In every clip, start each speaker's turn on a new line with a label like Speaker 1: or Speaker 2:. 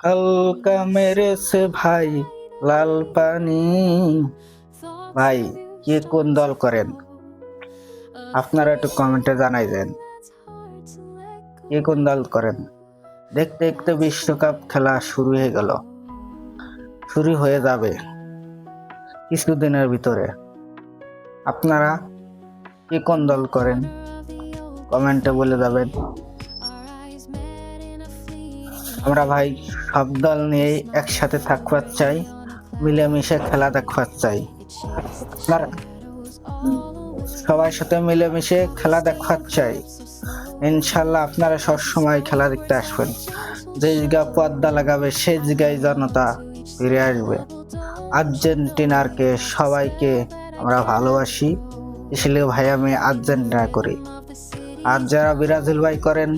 Speaker 1: হালকা মেরেছে ভাই লাল পানি। ভাই কে কোন দল করেন আপনারা একটু কমেন্টে জানাই দেন। কে কোন দল করেন? দেখতে দেখতে বিশ্বকাপ খেলা শুরু হয়ে গেল, শুরু হয়ে যাবে কিছুদিনের ভিতরে। আপনারা কে কোন দল করেন কমেন্টে বলে যাবেন। আমরা ভাই সব দল নিয়ে একসাথে থাকবার চাই, মিলেমিশে খেলা দেখবার চাই। আপনারা সবার সাথে মিলেমিশে খেলা দেখবার চাই। ইনশাল্লাহ আপনারা সবসময় খেলা দেখতে আসবেন। যে জায়গা পর্দা লাগাবে সেই জায়গায় জনতা ফিরে আসবে। আর্জেন্টিনারকে সবাইকে আমরা ভালোবাসি, আসলে ভাই আমি আর্জেন্টিনা করি। আর যারা ব্রাজিল ভাই করেন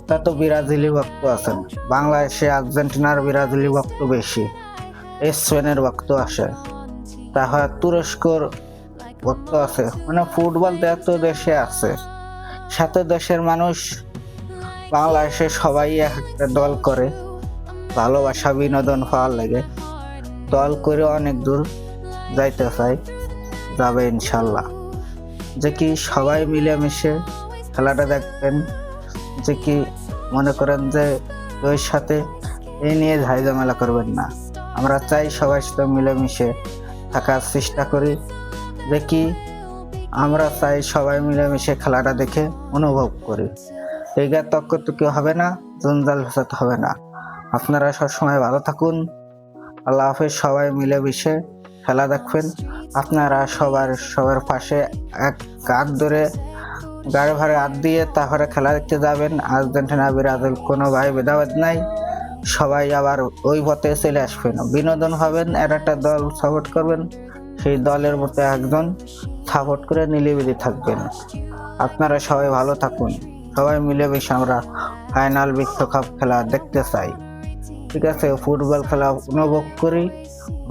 Speaker 1: তা তো ব্রাজিলি ভক্ত আছেন। বাংলাদেশে আর্জেন্টিনার ব্রাজিলি ভক্ত বেশি, স্পেনের ভক্ত আসে, তারপর তুরস্কর ভক্ত আছে। মানে ফুটবল এত দেশে আছে, সাত দেশের মানুষ। বাংলাদেশে সবাই একটা দল করে, ভালোবাসা বিনোদন পাওয়ার লাগে দল করে অনেক দূর যাইতে চাই, যাবে ইনশাল্লাহ। যে কি সবাই মিলেমিশে খেলাটা দেখবেন, যে কি মনে করেন যে ওই সাথে এই নিয়ে ঝামেলা করবেন না। আমরা চাই সবার সাথে মিলেমিশে থাকার চেষ্টা করি, যে কি আমরা চাই সবাই মিলেমিশে খেলাটা দেখে অনুভব করি। এই তর্কটুকু হবে না, জঞ্জাল ফেসাদ হবে না। আপনারা সবসময় ভালো থাকুন। আল্লাহ হাফেজ। সবাই মিলেমিশে খেলা দেখবেন। আপনারা সবার পাশে এক কাঁধ ধরে গাড়ি ভাড়ে হাত দিয়ে তারপরে খেলা দেখতে যাবেন। আর্জেন্টিনা ব্রাজিল কোনো ভাই ভেদাভেদ নাই, সবাই আবার ওই পথে চলে আসবেন, বিনোদন হবেন। একটা দল সাপোর্ট করবেন, সেই দলের মতো একজন সাপোর্ট করে নিলিবিলি থাকবেন। আপনারা সবাই ভালো থাকুন। সবাই মিলেমিশে আমরা ফাইনাল বিশ্বকাপ খেলা দেখতে চাই, ঠিক আছে? ফুটবল খেলা উপভোগ করি,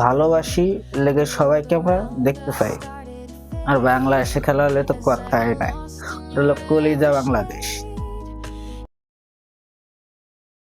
Speaker 1: ভালোবাসি, লেগে সবাইকে আমরা দেখতে চাই। আর বাংলাদেশে খেলা হলে তো কথাই নাই, কলিজা বাংলাদেশ।